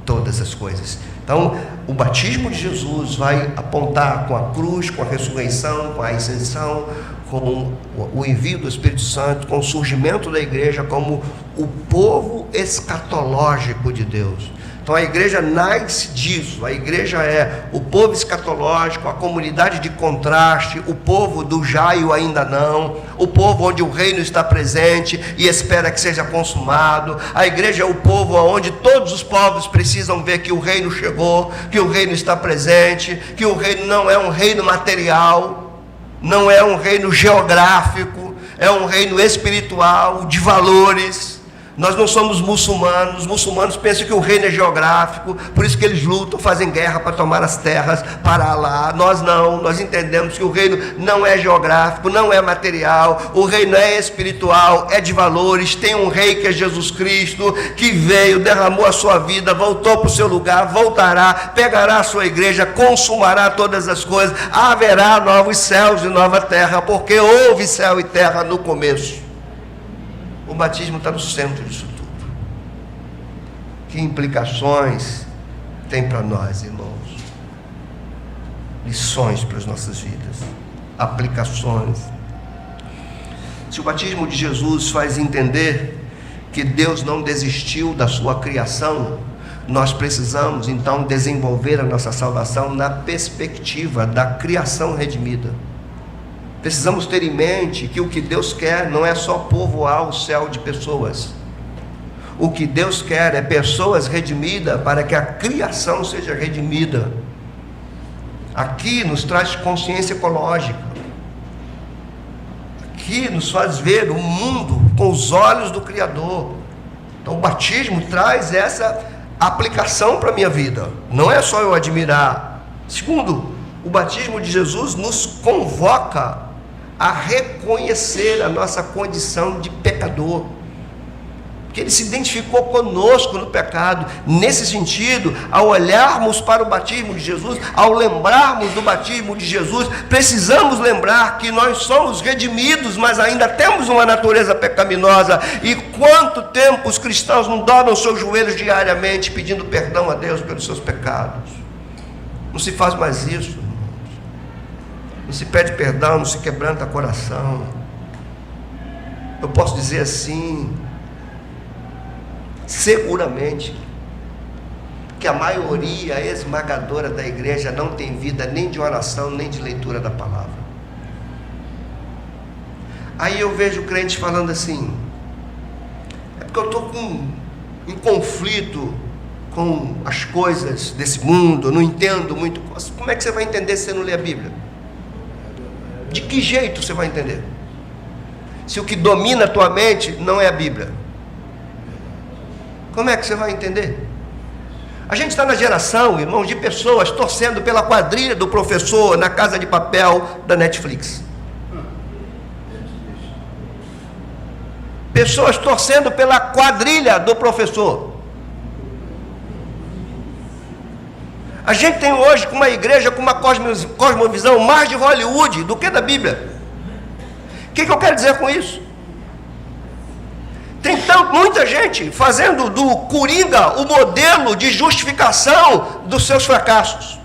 todas as coisas. Então, o batismo de Jesus vai apontar com a cruz, com a ressurreição, com a ascensão, com o envio do Espírito Santo, com o surgimento da igreja como o povo escatológico de Deus. Então a igreja nasce disso. A igreja é o povo escatológico, a comunidade de contraste, o povo do já e o ainda não, o povo onde o reino está presente e espera que seja consumado. A igreja é o povo onde todos os povos precisam ver que o reino chegou, que o reino está presente, que o reino não é um reino material, não é um reino geográfico, é um reino espiritual, de valores. Nós não somos muçulmanos. Os muçulmanos pensam que o reino é geográfico, por isso que eles lutam, fazem guerra para tomar as terras para lá. Nós não, nós entendemos que o reino não é geográfico, não é material, o reino é espiritual, é de valores. Tem um rei que é Jesus Cristo, que veio, derramou a sua vida, voltou para o seu lugar, voltará, pegará a sua igreja, consumará todas as coisas, haverá novos céus e nova terra, porque houve céu e terra no começo. O batismo está no centro disso tudo. Que implicações tem para nós, irmãos? Lições para as nossas vidas, aplicações. Se o batismo de Jesus faz entender que Deus não desistiu da sua criação, nós precisamos então desenvolver a nossa salvação na perspectiva da criação redimida. Precisamos ter em mente que o que Deus quer não é só povoar o céu de pessoas. O que Deus quer é pessoas redimidas para que a criação seja redimida. Aqui nos traz consciência ecológica. Aqui nos faz ver o mundo com os olhos do Criador. Então o batismo traz essa aplicação para a minha vida. Não é só eu admirar. Segundo, o batismo de Jesus nos convoca a reconhecer a nossa condição de pecador, porque Ele se identificou conosco no pecado. Nesse sentido, ao olharmos para o batismo de Jesus, ao lembrarmos do batismo de Jesus, precisamos lembrar que nós somos redimidos, mas ainda temos uma natureza pecaminosa. E quanto tempo os cristãos não dobram seus joelhos diariamente pedindo perdão a Deus pelos seus pecados? Não se faz mais isso. Não se pede perdão, não se quebranta coração. Eu posso dizer assim, seguramente, que a maioria esmagadora da igreja não tem vida nem de oração, nem de leitura da palavra. Aí eu vejo crentes falando assim: é porque eu estou em conflito com as coisas desse mundo, eu não entendo muito. Como é que você vai entender se você não lê a Bíblia? De que jeito você vai entender? Se o que domina a tua mente não é a Bíblia, como é que você vai entender? A gente está na geração, irmãos, de pessoas torcendo pela quadrilha do professor na Casa de Papel da Netflix. pessoas torcendo pela quadrilha do professor. A gente tem hoje uma igreja com uma cosmovisão mais de Hollywood do que da Bíblia. O que eu quero dizer com isso? Tem muita gente fazendo do Coringa o modelo de justificação dos seus fracassos.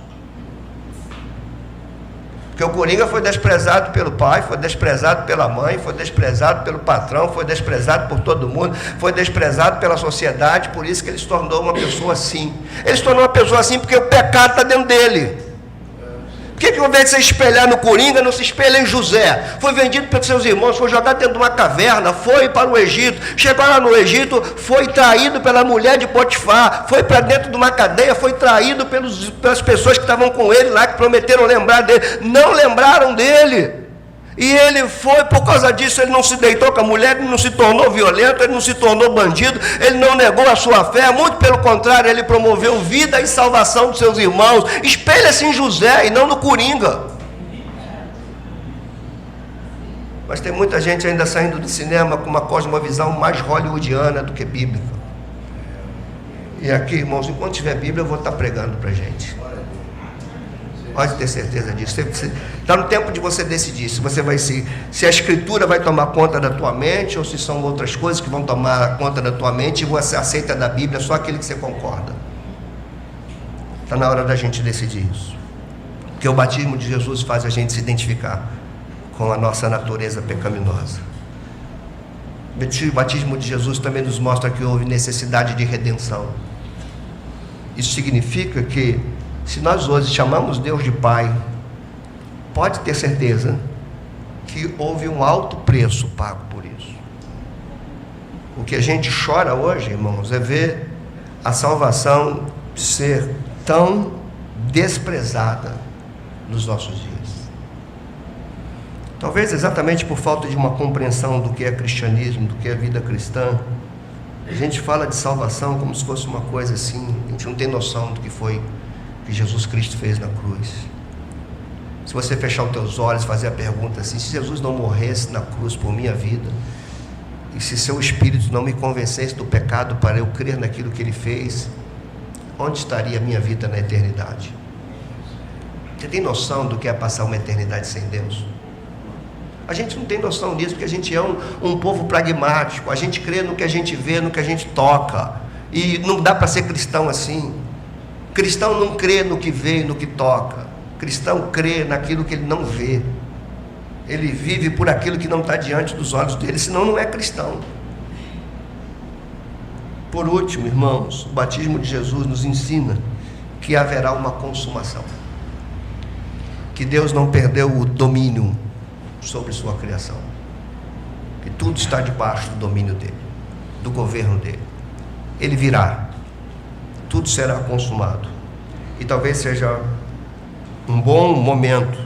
Porque o Coringa foi desprezado pelo pai, foi desprezado pela mãe, foi desprezado pelo patrão, foi desprezado por todo mundo, foi desprezado pela sociedade, por isso que ele se tornou uma pessoa assim. Ele se tornou uma pessoa assim porque o pecado está dentro dele. Por que ao invés de se espelhar no Coringa, não se espelha em José? Foi vendido pelos seus irmãos, foi jogado dentro de uma caverna, foi para o Egito, chegou lá no Egito, foi traído pela mulher de Potifar, foi para dentro de uma cadeia, foi traído pelas pessoas que estavam com ele lá, que prometeram lembrar dele, não lembraram dele. E ele foi, por causa disso, ele não se deitou com a mulher, ele não se tornou violento, ele não se tornou bandido, ele não negou a sua fé, muito pelo contrário, ele promoveu vida e salvação dos seus irmãos. Espelha-se em José e não no Coringa. Mas tem muita gente ainda saindo do cinema com uma cosmovisão mais hollywoodiana do que bíblica. E aqui, irmãos, enquanto tiver Bíblia, eu vou estar pregando para a gente. Pode ter certeza disso. Está no tempo de você decidir se a Escritura vai tomar conta da tua mente ou se são outras coisas que vão tomar conta da tua mente e você aceita da Bíblia só aquilo que você concorda. Está na hora da gente decidir isso. Porque o batismo de Jesus faz a gente se identificar com a nossa natureza pecaminosa. O batismo de Jesus também nos mostra que houve necessidade de redenção. Isso significa que se nós hoje chamamos Deus de Pai, pode ter certeza que houve um alto preço pago por isso. O que a gente chora hoje, irmãos, é ver a salvação ser tão desprezada nos nossos dias. Talvez exatamente por falta de uma compreensão do que é cristianismo, do que é vida cristã, a gente fala de salvação como se fosse uma coisa assim, a gente não tem noção do que foi que Jesus Cristo fez na cruz. Se você fechar os teus olhos e fazer a pergunta assim, se Jesus não morresse na cruz por minha vida, e se seu Espírito não me convencesse do pecado para eu crer naquilo que Ele fez, onde estaria a minha vida na eternidade? Você tem noção do que é passar uma eternidade sem Deus? A gente não tem noção disso, porque a gente é um povo pragmático, a gente crê no que a gente vê, no que a gente toca, e não dá para ser cristão assim. Cristão não crê no que vê e no que toca. Cristão crê naquilo que ele não vê. Ele vive por aquilo que não está diante dos olhos dele, senão não é cristão. Por último, irmãos, o batismo de Jesus nos ensina que haverá uma consumação. Que Deus não perdeu o domínio sobre sua criação. Que tudo está debaixo do domínio dele, do governo dele. Ele virá. Tudo será consumado. E talvez seja um bom momento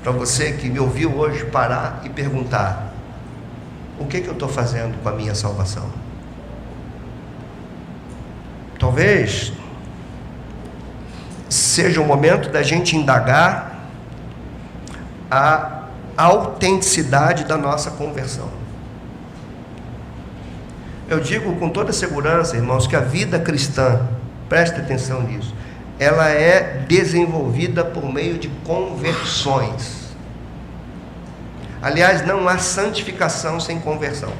para você que me ouviu hoje parar e perguntar: o que eu estou fazendo com a minha salvação? Talvez seja o momento da gente indagar a autenticidade da nossa conversão. Eu digo com toda segurança, irmãos, que a vida cristã, preste atenção nisso, ela é desenvolvida por meio de conversões. Aliás, não há santificação sem conversão.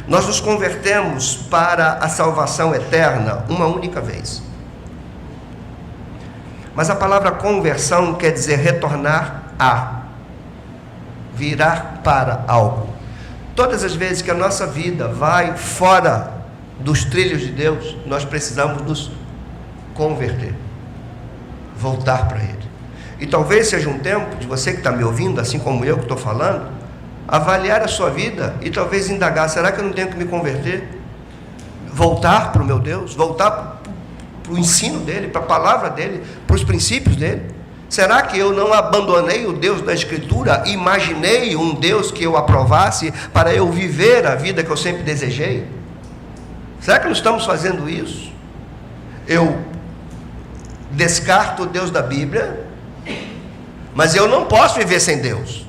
Nós nos convertemos para a salvação eterna uma única vez. Mas a palavra conversão quer dizer retornar a, virar para algo. Todas as vezes que a nossa vida vai fora dos trilhos de Deus, nós precisamos nos converter, voltar para Ele. E talvez seja um tempo de você que está me ouvindo, assim como eu que estou falando, avaliar a sua vida e talvez indagar: será que eu não tenho que me converter? Voltar para o meu Deus, voltar para o ensino dEle, para a palavra dEle, para os princípios dEle. Será que eu não abandonei o Deus da Escritura e imaginei um Deus que eu aprovasse para eu viver a vida que eu sempre desejei? Será que não estamos fazendo isso? Eu descarto o Deus da Bíblia, mas eu não posso viver sem Deus.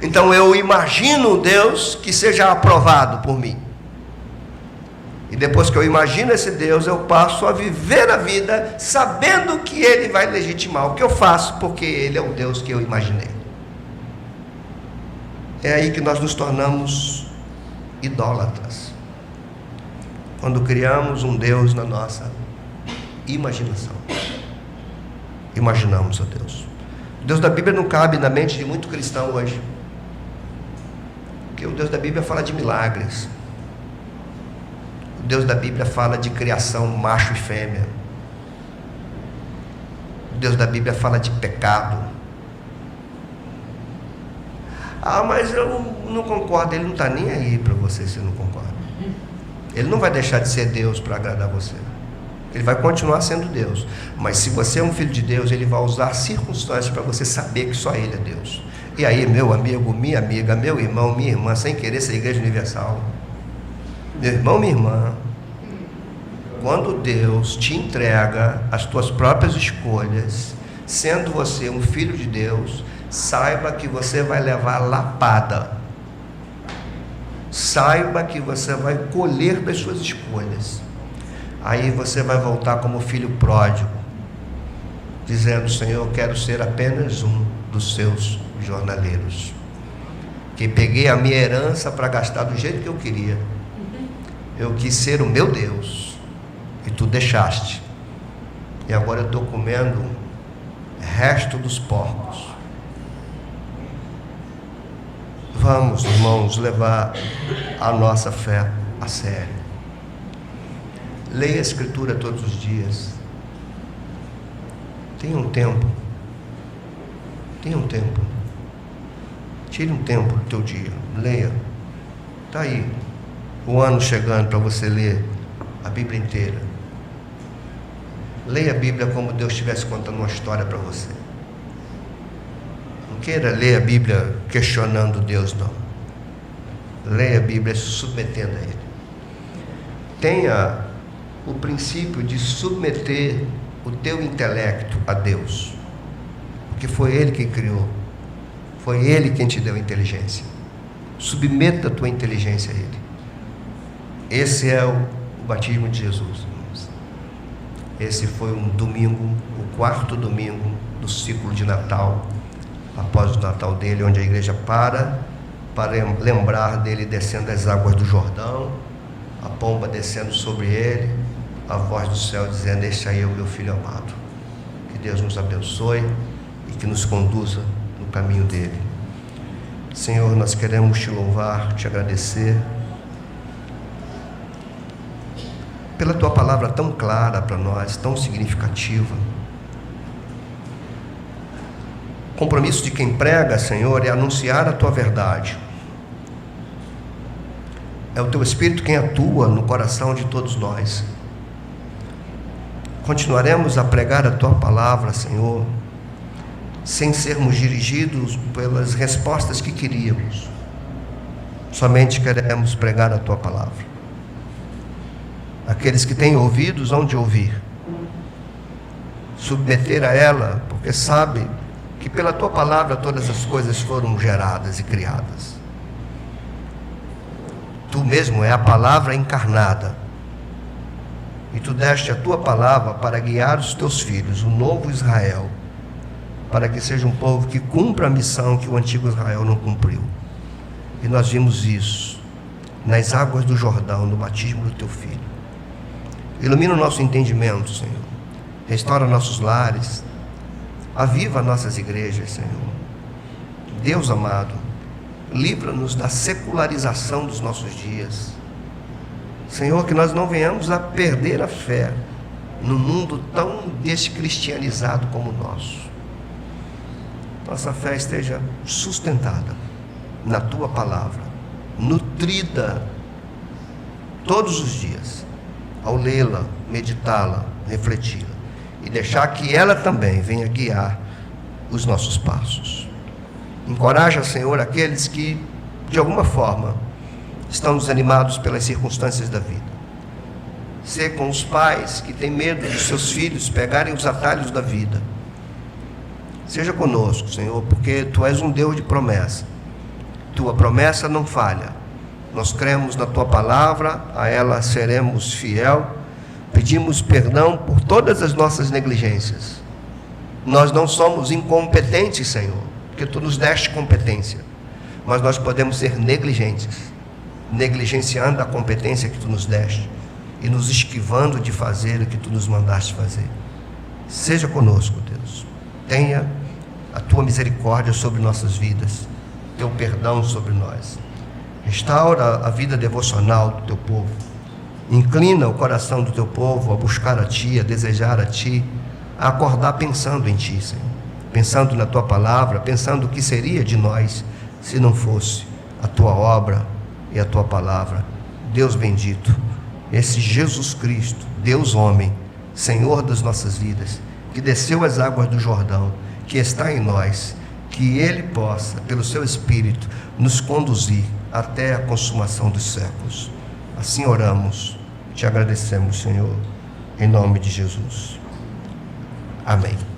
Então eu imagino um Deus que seja aprovado por mim. E depois que eu imagino esse Deus, eu passo a viver a vida sabendo que Ele vai legitimar o que eu faço, porque Ele é o Deus que eu imaginei. É aí que nós nos tornamos idólatras. Quando criamos um Deus na nossa imaginação. Imaginamos o Deus. O Deus da Bíblia não cabe na mente de muito cristão hoje. Porque o Deus da Bíblia fala de milagres. O Deus da Bíblia fala de criação macho e fêmea. O Deus da Bíblia fala de pecado. Ah, mas eu não concordo. Ele não está nem aí para você se não concorda. Ele não vai deixar de ser Deus para agradar você. Ele vai continuar sendo Deus. Mas se você é um filho de Deus, Ele vai usar circunstâncias para você saber que só Ele é Deus. E aí, meu amigo, minha amiga, meu irmão, minha irmã, sem querer ser Igreja Universal, meu irmão, minha irmã, quando Deus te entrega as tuas próprias escolhas, sendo você um filho de Deus, saiba que você vai levar lapada. Saiba que você vai colher das suas escolhas. Aí você vai voltar como filho pródigo, dizendo: Senhor, eu quero ser apenas um dos seus jornaleiros, que peguei a minha herança para gastar do jeito que eu queria. Eu quis ser o meu Deus e tu deixaste, e agora eu estou comendo resto dos porcos. Vamos, irmãos, levar a nossa fé a sério. Leia a Escritura todos os dias. Tenha um tempo. Tenha um tempo. Tire um tempo do teu dia. Leia. Está aí o ano chegando para você ler a Bíblia inteira. Leia a Bíblia como Deus estivesse contando uma história para você. Não queira ler a Bíblia questionando Deus, não. Leia a Bíblia se submetendo a Ele. Tenha o princípio de submeter o teu intelecto a Deus, porque foi Ele quem criou, foi Ele quem te deu a inteligência. Submeta a tua inteligência a Ele. Esse é o batismo de Jesus, irmãos. Esse foi um domingo, o quarto domingo do ciclo de Natal, após o Natal dele, onde a igreja para lembrar dele descendo as águas do Jordão, a pomba descendo sobre ele, a voz do céu dizendo: este aí é o meu filho amado. Que Deus nos abençoe e que nos conduza no caminho dele. Senhor, nós queremos te louvar, te agradecer pela tua palavra tão clara para nós, tão significativa. O compromisso de quem prega, Senhor, é anunciar a tua verdade. É o teu Espírito quem atua no coração de todos nós. Continuaremos a pregar a tua palavra, Senhor, sem sermos dirigidos pelas respostas que queríamos. Somente queremos pregar a tua palavra. Aqueles que têm ouvidos hão de ouvir, submeter a ela, porque sabe que pela tua palavra todas as coisas foram geradas e criadas. Tu mesmo é a palavra encarnada. E tu deste a tua palavra para guiar os teus filhos, o novo Israel, para que seja um povo que cumpra a missão que o antigo Israel não cumpriu. E nós vimos isso nas águas do Jordão, no batismo do teu filho. Ilumina o nosso entendimento, Senhor. Restaura nossos lares. Aviva nossas igrejas, Senhor. Deus amado, livra-nos da secularização dos nossos dias. Senhor, que nós não venhamos a perder a fé num mundo tão descristianizado como o nosso. Nossa fé esteja sustentada na tua palavra, nutrida todos os dias, ao lê-la, meditá-la, refleti-la, e deixar que ela também venha guiar os nossos passos. Encoraja, Senhor, aqueles que, de alguma forma, estão desanimados pelas circunstâncias da vida. Sê com os pais que têm medo de seus filhos pegarem os atalhos da vida. Seja conosco, Senhor, porque Tu és um Deus de promessa. Tua promessa não falha. Nós cremos na Tua palavra, a ela seremos fiel. Pedimos perdão por todas as nossas negligências. Nós não somos incompetentes, Senhor, porque Tu nos deste competência. Mas nós podemos ser negligentes, negligenciando a competência que Tu nos deste e nos esquivando de fazer o que Tu nos mandaste fazer. Seja conosco, Deus. Tenha a Tua misericórdia sobre nossas vidas, Teu perdão sobre nós. Restaura a vida devocional do Teu povo. Inclina o coração do Teu povo a buscar a Ti, a desejar a Ti, a acordar pensando em Ti, Senhor. Pensando na Tua palavra, pensando o que seria de nós se não fosse a Tua obra e a Tua palavra. Deus bendito, esse Jesus Cristo, Deus homem, Senhor das nossas vidas, que desceu as águas do Jordão, que está em nós, que Ele possa, pelo Seu Espírito, nos conduzir até a consumação dos séculos. Assim oramos, te agradecemos, Senhor, em nome de Jesus. Amém.